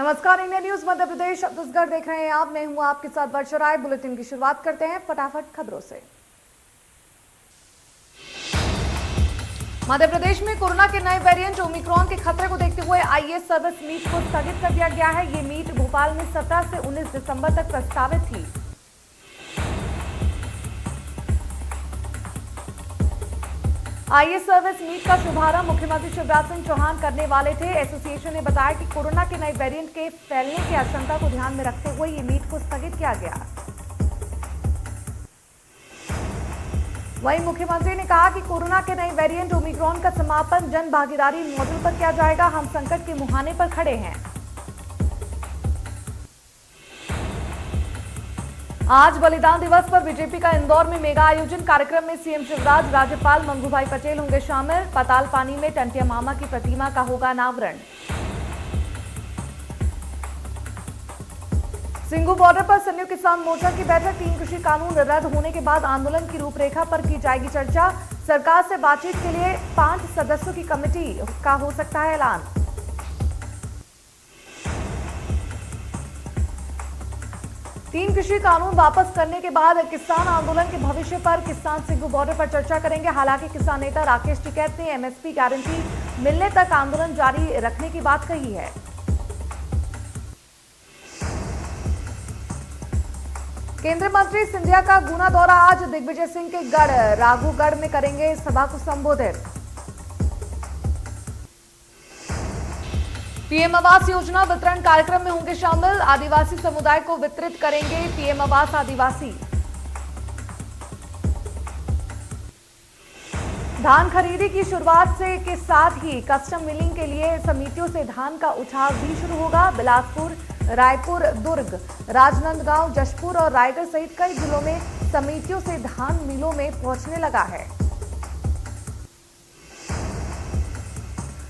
नमस्कार, India news Madhya Pradesh Chhattisgarh देख रहे हैं आप। मैं हूं आपके साथ वर्षा राय। बुलेटिन की शुरुआत करते हैं फटाफट खबरों से। मध्य प्रदेश में कोरोना के नए वेरिएंट ओमिक्रॉन के खतरे को देखते हुए आईएएस सर्विस मीट को स्थगित कर दिया गया है। ये मीट भोपाल में 17 से 19 दिसंबर तक प्रस्तावित थी। आईएएस सर्विस मीट का शुभारंभ मुख्यमंत्री शिवराज सिंह चौहान करने वाले थे। एसोसिएशन ने बताया कि कोरोना के नए वेरिएंट के फैलने की आशंका को ध्यान में रखते हुए ये मीट को स्थगित किया गया। वहीं मुख्यमंत्री ने कहा कि कोरोना के नए वेरिएंट ओमिक्रॉन का समापन जन भागीदारी मॉडल पर किया जाएगा। हम संकट के मुहाने पर खड़े हैं। आज बलिदान दिवस पर बीजेपी का इंदौर में मेगा आयोजन। कार्यक्रम में सीएम शिवराज, राज्यपाल मंगूभाई पटेल होंगे शामिल। पाताल पानी में टंटिया मामा की प्रतिमा का होगा अनावरण। सिंगू बॉर्डर पर संयुक्त किसान मोर्चा की बैठक। 3 कृषि कानून रद्द होने के बाद आंदोलन की रूपरेखा पर की जाएगी चर्चा। सरकार से बातचीत के लिए 5 सदस्यों की कमेटी का हो सकता है ऐलान। तीन कृषि कानून वापस करने के बाद किसान आंदोलन के भविष्य पर किसान सिंगू बॉर्डर पर चर्चा करेंगे। हालांकि किसान नेता राकेश टिकैत ने एमएसपी गारंटी मिलने तक आंदोलन जारी रखने की बात कही है। केंद्रीय मंत्री सिंधिया का गुना दौरा। आज दिग्विजय सिंह के गढ़ राघोगढ़ में करेंगे सभा को संबोधित। पीएम आवास योजना वितरण कार्यक्रम में होंगे शामिल। आदिवासी समुदाय को वितरित करेंगे पीएम आवास आदिवासी। धान खरीदी की शुरुआत से के साथ ही कस्टम मिलिंग के लिए समितियों से धान का उठाव भी शुरू होगा। बिलासपुर, रायपुर, दुर्ग, राजनांदगांव, जशपुर और रायगढ़ सहित कई जिलों में समितियों से धान मिलों में पहुंचने लगा है।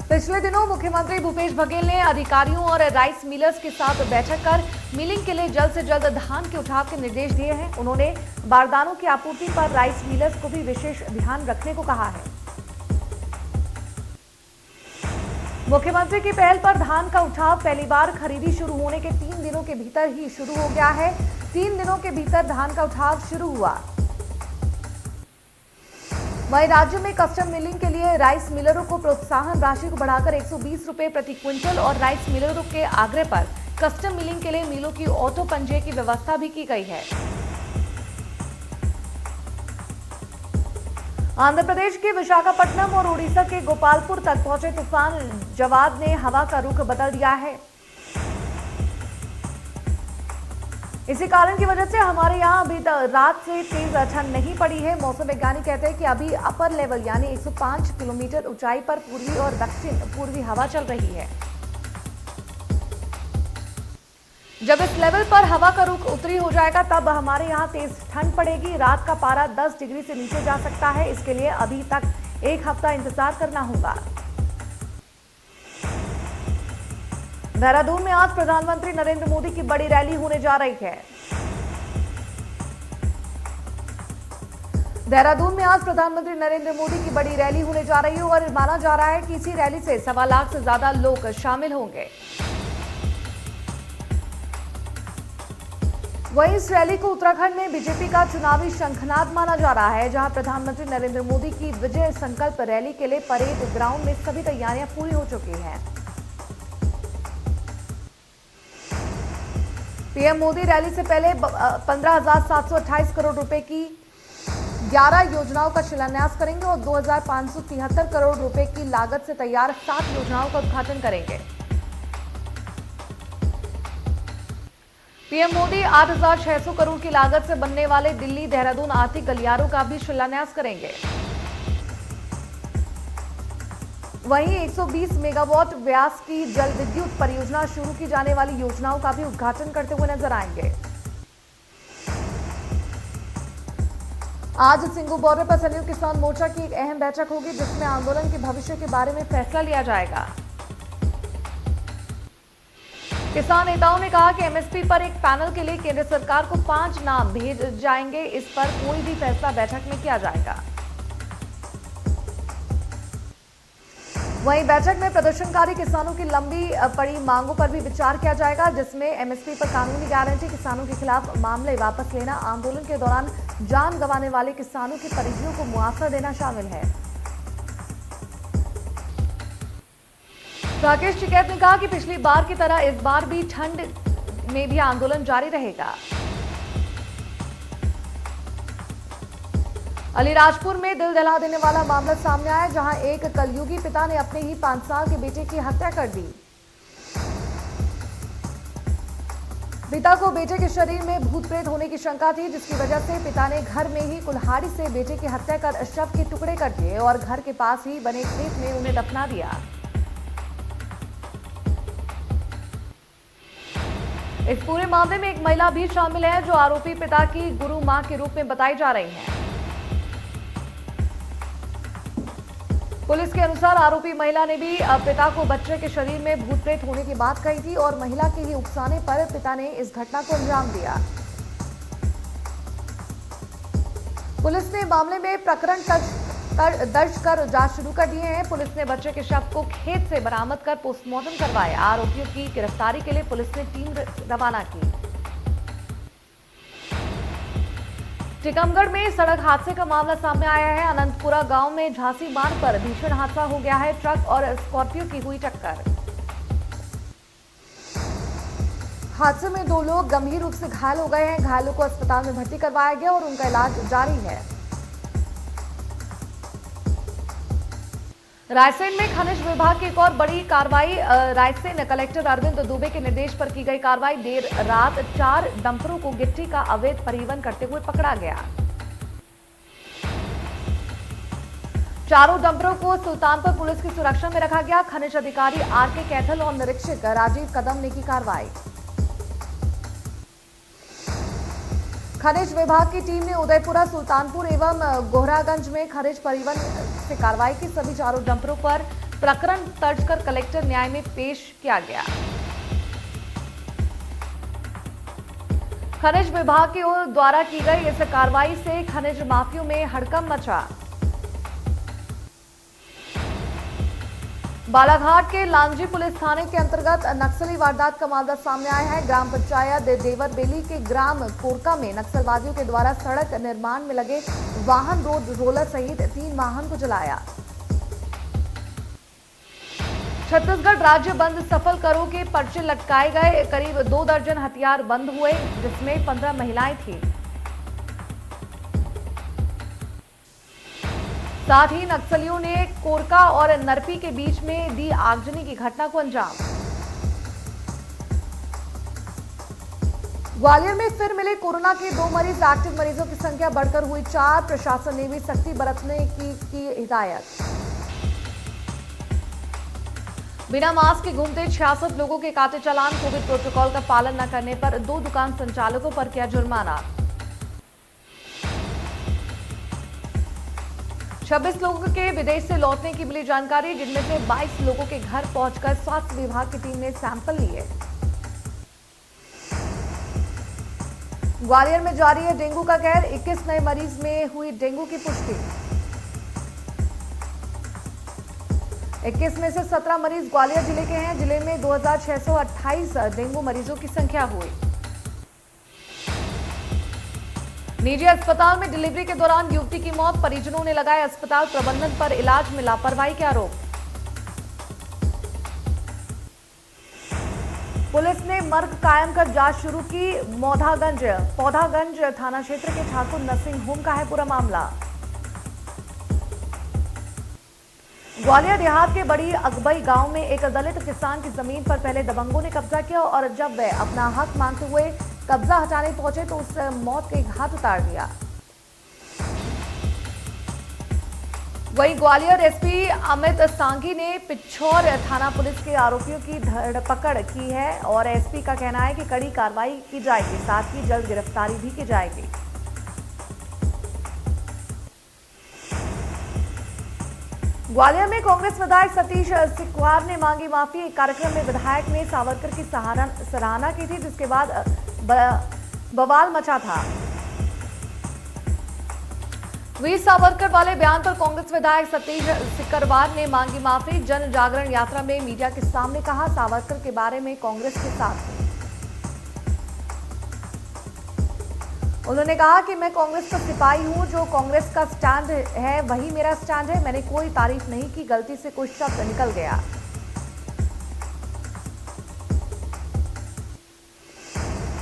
पिछले दिनों मुख्यमंत्री भूपेश बघेल ने अधिकारियों और राइस मिलर्स के साथ बैठक कर मिलिंग के लिए जल्द से जल्द धान के उठाव के निर्देश दिए हैं। उन्होंने बारदानों की आपूर्ति पर राइस मिलर्स को भी विशेष ध्यान रखने को कहा है। मुख्यमंत्री की पहल पर धान का उठाव पहली बार खरीदी शुरू होने के 3 दिनों के भीतर ही शुरू हो गया है। 3 दिनों के भीतर धान का उठाव शुरू हुआ। वहीं राज्य में कस्टम मिलिंग के लिए राइस मिलरों को प्रोत्साहन राशि को बढ़ाकर 120 रुपए प्रति क्विंटल और राइस मिलरों के आग्रह पर कस्टम मिलिंग के लिए मिलों की ऑटो पंजीयन की व्यवस्था भी की गई है। आंध्र प्रदेश के विशाखापट्टनम और उड़ीसा के गोपालपुर तक पहुंचे तूफान जवाद ने हवा का रुख बदल दिया है। इसी कारण की वजह से हमारे यहाँ अभी रात से तेज ठंड नहीं पड़ी है। मौसम वैज्ञानिक कहते हैं कि अभी अपर लेवल यानी 105 किलोमीटर ऊंचाई पर पूर्वी और दक्षिण पूर्वी हवा चल रही है। जब इस लेवल पर हवा का रुख उत्तरी हो जाएगा तब हमारे यहाँ तेज ठंड पड़ेगी। रात का पारा 10 डिग्री से नीचे जा सकता है। इसके लिए अभी तक 1 हफ्ता इंतजार करना होगा। देहरादून में आज प्रधानमंत्री नरेंद्र मोदी की बड़ी रैली होने जा रही है। देहरादून में आज प्रधानमंत्री नरेंद्र मोदी की बड़ी रैली होने जा रही है और माना जा रहा है कि इसी रैली से 1.25 लाख से ज्यादा लोग शामिल होंगे। वहीं इस रैली को उत्तराखंड में बीजेपी का चुनावी शंखनाद माना जा रहा है, जहां प्रधानमंत्री नरेंद्र मोदी की विजय संकल्प रैली के लिए परेड ग्राउंड में सभी तैयारियां पूरी हो चुकी हैं। पीएम मोदी रैली से पहले 15,728 करोड़ रुपए की 11 योजनाओं का शिलान्यास करेंगे और 2,573 करोड़ रुपए की लागत से तैयार 7 योजनाओं का उद्घाटन करेंगे। पीएम मोदी 8,600 करोड़ की लागत से बनने वाले दिल्ली देहरादून आर्थिक गलियारों का भी शिलान्यास करेंगे। वहीं 120 मेगावाट व्यास की जल विद्युत परियोजना शुरू की जाने वाली योजनाओं का भी उद्घाटन करते हुए नजर आएंगे। आज सिंगू बॉर्डर पर संयुक्त किसान मोर्चा की एक अहम बैठक होगी, जिसमें आंदोलन के भविष्य के बारे में फैसला लिया जाएगा। किसान नेताओं ने कहा कि एमएसपी पर एक पैनल के लिए केंद्र सरकार को 5 नाम भेज जाएंगे। इस पर कोई भी फैसला बैठक में किया जाएगा। वहीं बैठक में प्रदर्शनकारी किसानों की लंबी पड़ी मांगों पर भी विचार किया जाएगा, जिसमें एमएसपी पर कानूनी गारंटी, किसानों के खिलाफ मामले वापस लेना, आंदोलन के दौरान जान गंवाने वाले किसानों के परिजनों को मुआवजा देना शामिल है। राकेश टिकैत ने कहा कि पिछली बार की तरह इस बार भी ठंड में भी आंदोलन जारी रहेगा। अलीराजपुर में दिल दहला देने वाला मामला सामने आया, जहां एक कलयुगी पिता ने अपने ही 5 साल के बेटे की हत्या कर दी। पिता को बेटे के शरीर में भूत प्रेत होने की शंका थी, जिसकी वजह से पिता ने घर में ही कुल्हाड़ी से बेटे की हत्या कर शव के टुकड़े कर दिए और घर के पास ही बने खेत में उन्हें दफना दिया। इस पूरे मामले में एक महिला भी शामिल है, जो आरोपी पिता की गुरु मां के रूप में बताई जा रही है। पुलिस के अनुसार आरोपी महिला ने भी पिता को बच्चे के शरीर में भूत प्रेत होने की बात कही थी और महिला के ही उकसाने पर पिता ने इस घटना को अंजाम दिया। पुलिस ने मामले में प्रकरण दर्ज कर जांच शुरू कर दिए हैं। पुलिस ने बच्चे के शव को खेत से बरामद कर पोस्टमार्टम करवाया। आरोपियों की गिरफ्तारी के लिए पुलिस ने टीम रवाना की। टीकमगढ़ में सड़क हादसे का मामला सामने आया है। अनंतपुरा गांव में झांसी मार्ग पर भीषण हादसा हो गया है। ट्रक और स्कॉर्पियो की हुई टक्कर। हादसे में 2 लोग गंभीर रूप से घायल हो गए हैं। घायलों को अस्पताल में भर्ती करवाया गया और उनका इलाज जारी है। रायसेन में खनिज विभाग की एक और बड़ी कार्रवाई। रायसेन कलेक्टर अरविंद दुबे के निर्देश पर की गई कार्रवाई। देर रात 4 डंपरों को गिट्टी का अवैध परिवहन करते हुए पकड़ा गया। चारों डंपरों को सुल्तानपुर पुलिस की सुरक्षा में रखा गया। खनिज अधिकारी आरके कैथल और निरीक्षक राजीव कदम ने की कार्रवाई। खनिज विभाग की टीम ने उदयपुरा, सुल्तानपुर एवं गोहरागंज में खनिज परिवहन से कार्रवाई की। सभी चारों डंपरों पर प्रकरण दर्ज कर कलेक्टर न्याय में पेश किया गया। खनिज विभाग की ओर द्वारा की गई इस कार्रवाई से खनिज माफियों में हड़कंप मचा। बालाघाट के लांजी पुलिस थाने के अंतर्गत नक्सली वारदात का मामला सामने आया है। ग्राम पंचायत देवर बेली के ग्राम कोरका में नक्सलवादियों के द्वारा सड़क निर्माण में लगे वाहन रोलर सहित 3 वाहन को जलाया। छत्तीसगढ़ राज्य बंद सफल करो के पर्चे लटकाए गए। करीब 2 दर्जन हथियार बंद हुए, जिसमें 15 महिलाएं थीं। साथ ही नक्सलियों ने कोरका और नरपी के बीच में दी आगजनी की घटना को अंजाम। ग्वालियर में फिर मिले कोरोना के 2 मरीज। एक्टिव मरीजों की संख्या बढ़कर हुई 4। प्रशासन ने भी सख्ती बरतने की हिदायत। बिना मास्क के घूमते 66 लोगों के काटे चालान। कोविड प्रोटोकॉल का पालन न करने पर 2 दुकान संचालकों पर किया जुर्माना। 26 लोगों के विदेश से लौटने की मिली जानकारी, जिनमें से 22 लोगों के घर पहुंचकर स्वास्थ्य विभाग की टीम ने सैंपल लिए। ग्वालियर में जारी है डेंगू का कहर। 21 नए मरीज में हुई डेंगू की पुष्टि। 21 में से 17 मरीज ग्वालियर जिले के हैं। जिले में 2628 डेंगू मरीजों की संख्या हुई। निजी अस्पताल में डिलीवरी के दौरान युवती की मौत। परिजनों ने लगाए अस्पताल प्रबंधन पर इलाज में लापरवाही के आरोप। पुलिस ने मर्ग कायम कर जांच शुरू की। पौधागंज थाना क्षेत्र के ठाकुर नरसिंह होम का है पूरा मामला। ग्वालियर देहात के बड़ी अकबई गांव में एक दलित किसान की जमीन पर पहले दबंगों ने कब्जा किया और जब वह अपना हक मांगते हुए कब्जा हटाने पहुंचे तो उस मौत के घाट उतार दिया। वहीं ग्वालियर एसपी अमित सांघी ने पिछौर थाना पुलिस के आरोपियों की धरपकड़ की है और एसपी का कहना है कि कड़ी कार्रवाई की जाएगी, साथ ही जल्द गिरफ्तारी भी की जाएगी। ग्वालियर में कांग्रेस विधायक सतीश सिकवार ने मांगी माफी। एक कार्यक्रम में विधायक ने सावरकर की सराहना की थी, जिसके बाद बवाल मचा था। वीर सावरकर वाले बयान पर कांग्रेस विधायक सतीश सिकरवार ने मांगी माफी। जन जागरण यात्रा में मीडिया के सामने कहा, सावरकर के बारे में कांग्रेस के साथ हूं। उन्होंने कहा कि मैं कांग्रेस का सिपाही हूं, जो कांग्रेस का स्टैंड है वही मेरा स्टैंड है। मैंने कोई तारीफ नहीं की, गलती से कोई शब्द निकल गया।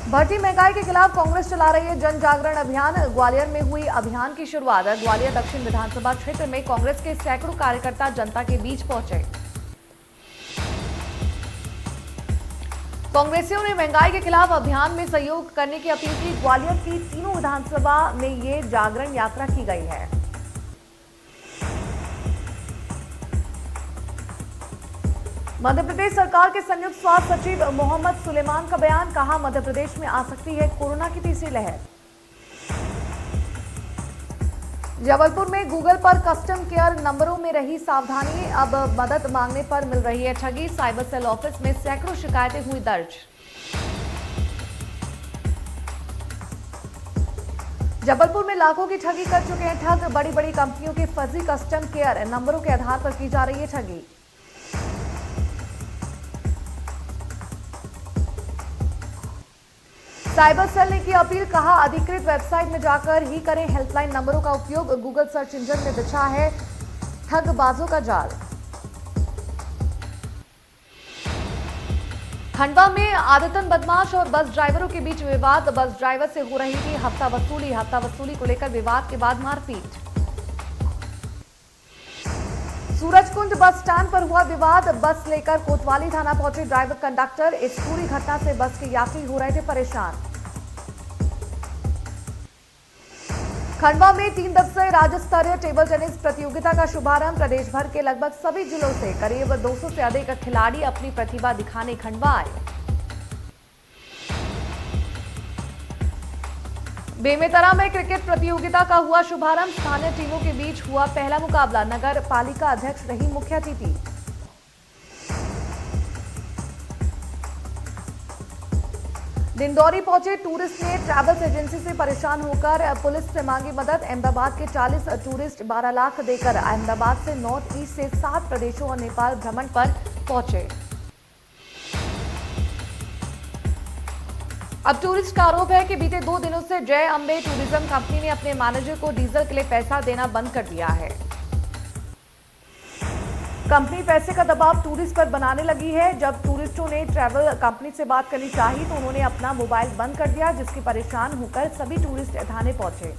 बढ़ती महंगाई के खिलाफ कांग्रेस चला रही है जन जागरण अभियान। ग्वालियर में हुई अभियान की शुरुआत। ग्वालियर दक्षिण विधानसभा क्षेत्र में कांग्रेस के सैकड़ों कार्यकर्ता जनता के बीच पहुंचे। कांग्रेसियों ने महंगाई के खिलाफ अभियान में सहयोग करने की अपील की। ग्वालियर की तीनों विधानसभा में ये जागरण यात्रा की गई है। मध्य प्रदेश सरकार के संयुक्त स्वास्थ्य सचिव मोहम्मद सुलेमान का बयान। कहा, मध्य प्रदेश में आ सकती है कोरोना की तीसरी लहर। जबलपुर में गूगल पर कस्टम केयर नंबरों में रही सावधानी, अब मदद मांगने पर मिल रही है ठगी। साइबर सेल ऑफिस में सैकड़ों शिकायतें हुई दर्ज। जबलपुर में लाखों की ठगी कर चुके हैं ठग। बड़ी बड़ी कंपनियों के फर्जी कस्टम केयर नंबरों के आधार पर की जा रही है ठगी। साइबर सेल ने की अपील। कहा, अधिकृत वेबसाइट में जाकर ही करें हेल्पलाइन नंबरों का उपयोग। गूगल सर्च इंजन में बिछा है ठगबाजों का जाल। खंडवा में आदतन बदमाश और बस ड्राइवरों के बीच विवाद। बस ड्राइवर से हो रही थी हफ्ता वसूली को लेकर विवाद के बाद मारपीट। सूरजकुंज बस स्टैंड पर हुआ विवाद। बस लेकर कोतवाली थाना पहुंचे ड्राइवर कंडक्टर। इस पूरी घटना से बस के यात्री हो रहे थे परेशान। खंडवा में 3 दिवसीय राज्य स्तरीय टेबल टेनिस प्रतियोगिता का शुभारंभ। प्रदेश भर के लगभग सभी जिलों से करीब 200 से अधिक खिलाड़ी अपनी प्रतिभा दिखाने खंडवा आए। बेमेतरा में क्रिकेट प्रतियोगिता का हुआ शुभारंभ। स्थानीय टीमों के बीच हुआ पहला मुकाबला। नगर पालिका अध्यक्ष रही मुख्य अतिथि। दिंडोरी पहुंचे टूरिस्ट ने ट्रैवल्स एजेंसी से परेशान होकर पुलिस से मांगी मदद। अहमदाबाद के 40 टूरिस्ट 12 लाख देकर अहमदाबाद से नॉर्थ ईस्ट से 7 प्रदेशों और नेपाल भ्रमण पर पहुंचे। अब टूरिस्ट का आरोप है कि बीते 2 दिनों से जय अंबे टूरिज्म कंपनी ने अपने मैनेजर को डीजल के लिए पैसा देना बंद कर दिया है। कंपनी पैसे का दबाव टूरिस्ट पर बनाने लगी है। जब टूरिस्टों ने ट्रैवल कंपनी से बात करनी चाहिए तो उन्होंने अपना मोबाइल बंद कर दिया, जिसके परेशान होकर सभी टूरिस्ट थाने पहुंचे।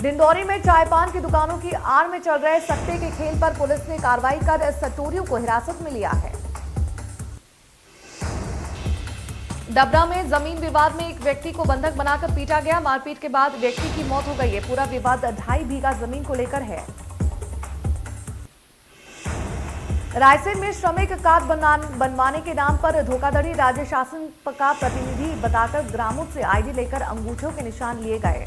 डिंडौरी में चाय पान की दुकानों की आड़ में चल रहे सट्टे के खेल पर पुलिस ने कार्रवाई कर सटोरियों को हिरासत में लिया है। डबरा में जमीन विवाद में एक व्यक्ति को बंधक बनाकर पीटा गया। मारपीट के बाद व्यक्ति की मौत हो गई है। पूरा विवाद 2.5 बीघा जमीन को लेकर है। रायसेन में श्रमिक कार्ड बनवाने के नाम पर धोखाधड़ी। राज्य शासन का प्रतिनिधि बताकर ग्रामों से आईडी लेकर अंगूठों के निशान लिए गए।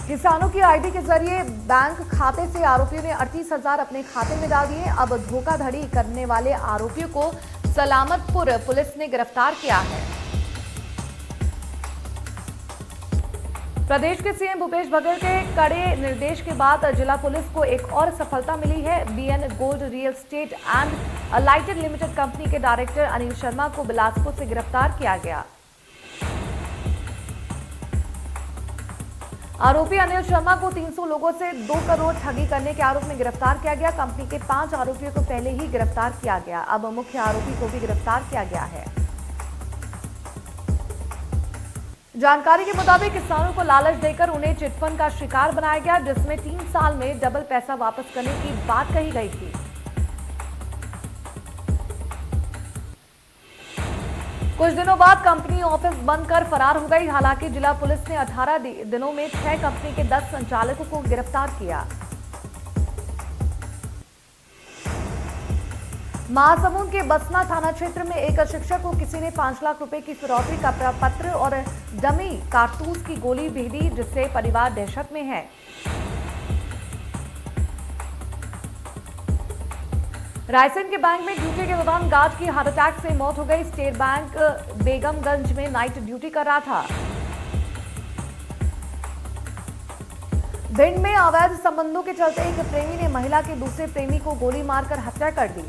किसानों की आईडी के जरिए बैंक खाते से आरोपियों ने 38,000 अपने खाते में डाल दिए। अब धोखाधड़ी करने वाले आरोपियों को सलामतपुर पुलिस ने गिरफ्तार किया है। प्रदेश के सीएम भूपेश बघेल के कड़े निर्देश के बाद जिला पुलिस को एक और सफलता मिली है। BN gold real estate and allied limited company के डायरेक्टर अनिल शर्मा को बिलासपुर से गिरफ्तार किया गया। आरोपी अनिल शर्मा को 300 लोगों से 2 करोड़ ठगी करने के आरोप में गिरफ्तार किया गया। कंपनी के 5 आरोपियों को पहले ही गिरफ्तार किया गया। अब मुख्य आरोपी को भी गिरफ्तार किया गया है। जानकारी के मुताबिक किसानों को लालच देकर उन्हें चिटफंड का शिकार बनाया गया, जिसमें 3 साल में डबल पैसा वापस करने की बात कही गई थी। कुछ दिनों बाद कंपनी ऑफिस बंद कर फरार हो गई। हालांकि जिला पुलिस ने 18 दिनों में 6 कंपनी के 10 संचालकों को गिरफ्तार किया। महासमुंद के बसना थाना क्षेत्र में एक शिक्षक को किसी ने 5 लाख रुपए की फिरौती का पत्र और डमी कारतूस की गोली भेजी, जिससे परिवार दहशत में है। रायसेन के बैंक में ड्यूटी के दौरान गार्ड की हार्ट अटैक से मौत हो गई। स्टेट बैंक बेगमगंज में नाइट ड्यूटी कर रहा था। भिंड में अवैध संबंधों के चलते एक प्रेमी ने महिला के दूसरे प्रेमी को गोली मारकर हत्या कर दी।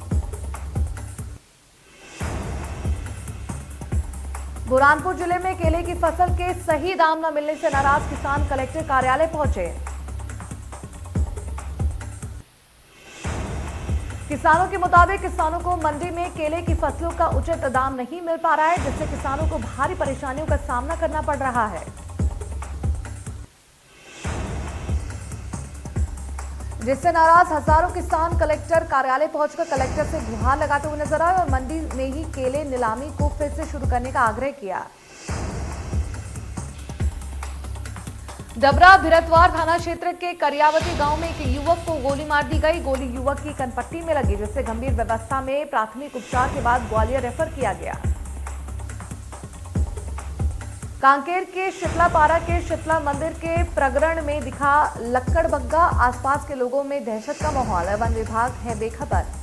बुरहानपुर जिले में केले की फसल के सही दाम न मिलने से नाराज किसान कलेक्टर कार्यालय पहुंचे। किसानों के मुताबिक किसानों को मंडी में केले की फसलों का उचित दाम नहीं मिल पा रहा है, जिससे किसानों को भारी परेशानियों का सामना करना पड़ रहा है। जिससे नाराज हजारों किसान कलेक्टर कार्यालय पहुंचकर कलेक्टर से गुहार लगाते हुए नजर आए और मंडी में ही केले नीलामी को फिर से शुरू करने का आग्रह किया। डबरा भिरतवार थाना क्षेत्र के करियावती गांव में एक युवक को गोली मार दी गई। गोली युवक की कनपट्टी में लगी, जिससे गंभीर व्यवस्था में प्राथमिक उपचार के बाद ग्वालियर रेफर किया गया। कांकेर के शीतलापारा के शीतला मंदिर के प्रांगण में दिखा लक्कड़बग्गा। आसपास के लोगों में दहशत का माहौल। वन विभाग है बेखबर।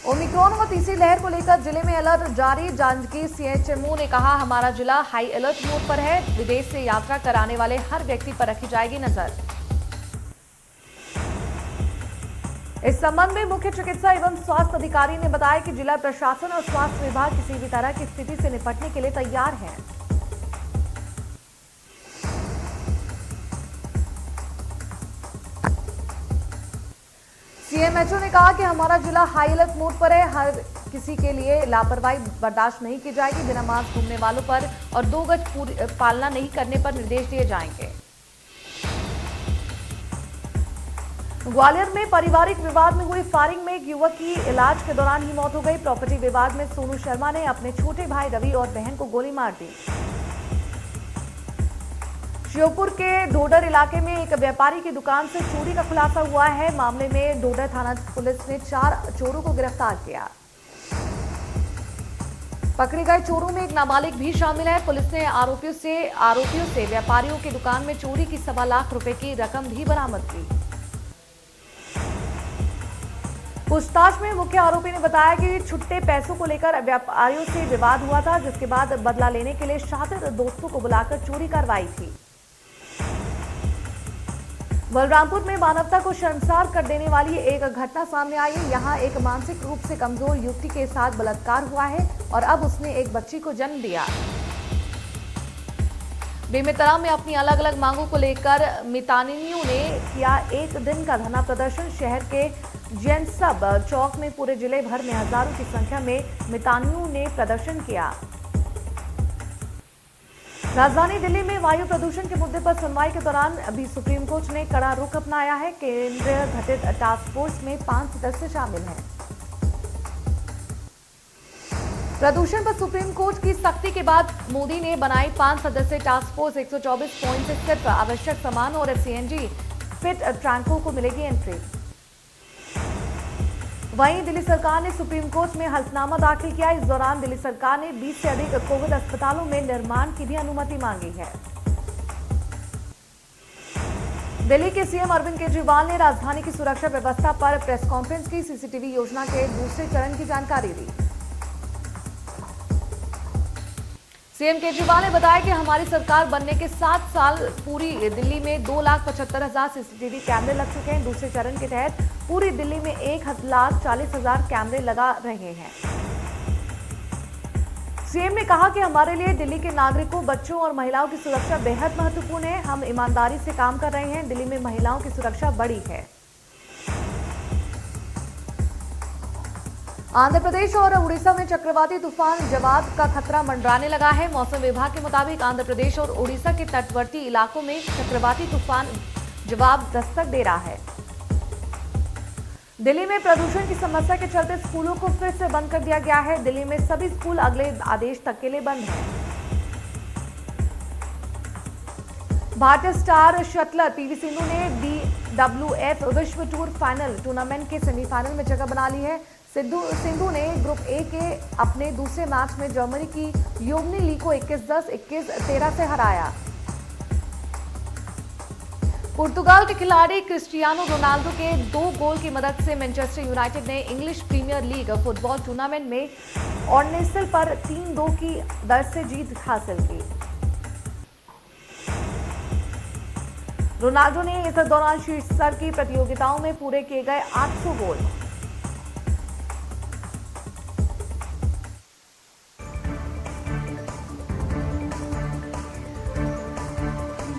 ओमिक्रॉन व तीसरी लहर को लेकर जिले में अलर्ट जारी। जांजगीर सीएचएमओ ने कहा, हमारा जिला हाई अलर्ट मोड पर है। विदेश से यात्रा कराने वाले हर व्यक्ति पर रखी जाएगी नजर। इस संबंध में मुख्य चिकित्सा एवं स्वास्थ्य अधिकारी ने बताया कि जिला प्रशासन और स्वास्थ्य विभाग किसी भी तरह की स्थिति से निपटने के लिए तैयार है। सीएमएचओ ने कहा कि हमारा जिला हाई अलर्ट मोड पर है। हर किसी के लिए लापरवाही बर्दाश्त नहीं की जाएगी। बिना मास्क घूमने वालों पर और 2 गज पालना नहीं करने पर निर्देश दिए जाएंगे। ग्वालियर में पारिवारिक विवाद में हुई फायरिंग में एक युवक की इलाज के दौरान ही मौत हो गई। प्रॉपर्टी विवाद में सोनू शर्मा ने अपने छोटे भाई रवि और बहन को गोली मार दी। श्योपुर के ढोडर इलाके में एक व्यापारी की दुकान से चोरी का खुलासा हुआ है। मामले में ढोडर थाना पुलिस ने 4 चोरों को गिरफ्तार किया। पकड़े गए चोरों में एक नाबालिग भी शामिल है। पुलिस ने आरोपियों से व्यापारियों की दुकान में चोरी की 1.25 लाख रुपए की रकम भी बरामद की। पूछताछ में मुख्य आरोपी ने बताया कि छुट्टे पैसों को लेकर व्यापारियों से विवाद हुआ था, जिसके बाद बदला लेने के लिए शातिर दोस्तों को बुलाकर चोरी करवाई थी। बलरामपुर में मानवता को शर्मसार कर देने वाली एक घटना सामने आई है। यहाँ एक मानसिक रूप से कमजोर युवती के साथ बलात्कार हुआ है और अब उसने एक बच्ची को जन्म दिया। बेमेतरा में अपनी अलग अलग मांगों को लेकर मितानियों ने किया 1 दिन का धरना प्रदर्शन। शहर के जैनसब चौक में पूरे जिले भर में हजारों की संख्या में मितानियों ने प्रदर्शन किया। राजधानी दिल्ली में वायु प्रदूषण के मुद्दे पर सुनवाई के दौरान अभी सुप्रीम कोर्ट ने कड़ा रुख अपनाया है। केंद्रीय गठित टास्क फोर्स में 5 सदस्य शामिल हैं। प्रदूषण पर सुप्रीम कोर्ट की सख्ती के बाद मोदी ने बनाई 5 सदस्यीय टास्क फोर्स। 124 पॉइंट से सिर्फ आवश्यक सामान और सीएनजी फिट ट्रैंकों को मिलेगी एंट्री। वहीं दिल्ली सरकार ने सुप्रीम कोर्ट में हल्फनामा दाखिल किया। इस दौरान दिल्ली सरकार ने 20 से अधिक कोविड अस्पतालों में निर्माण की भी अनुमति मांगी है। दिल्ली के सीएम अरविंद केजरीवाल ने राजधानी की सुरक्षा व्यवस्था पर प्रेस कॉन्फ्रेंस की। सीसीटीवी योजना के दूसरे चरण की जानकारी दी। सीएम केजरीवाल ने बताया कि हमारी सरकार बनने के 7 साल पूरी दिल्ली में 2,75,000 सीसीटीवी कैमरे लग चुके हैं। दूसरे चरण के तहत पूरी दिल्ली में 1,40,000 कैमरे लगा रहे हैं। सीएम ने कहा कि हमारे लिए दिल्ली के नागरिकों, बच्चों और महिलाओं की सुरक्षा बेहद महत्वपूर्ण है। हम ईमानदारी से काम कर रहे हैं। दिल्ली में महिलाओं की सुरक्षा बड़ी है। आंध्र प्रदेश और उड़ीसा में चक्रवाती तूफान जवाद का खतरा मंडराने लगा है। मौसम विभाग के मुताबिक आंध्र प्रदेश और उड़ीसा के तटवर्ती इलाकों में चक्रवाती तूफान जवाब दस्तक दे रहा है। दिल्ली में प्रदूषण की समस्या के चलते स्कूलों को फिर से बंद कर दिया गया है। दिल्ली में सभी स्कूल अगले आदेश तक के लिए बंद हैं। भारतीय स्टार शटलर पीवी सिंधु ने BWF विश्व टूर फाइनल टूर्नामेंट के सेमीफाइनल में जगह बना ली है। सिंधु ने ग्रुप ए के अपने दूसरे मैच में जर्मनी की योवनी ली को 21-10, 21-13 से हराया। पुर्तगाल के खिलाड़ी क्रिस्टियानो रोनाल्डो के 2 गोल की मदद से मैनचेस्टर यूनाइटेड ने English Premier League football tournament में ऑर्नेसल पर 3-2 की दर से जीत हासिल की। रोनाल्डो ने इस दौरान शीर्ष स्तर की प्रतियोगिताओं में पूरे किए गए 800 गोल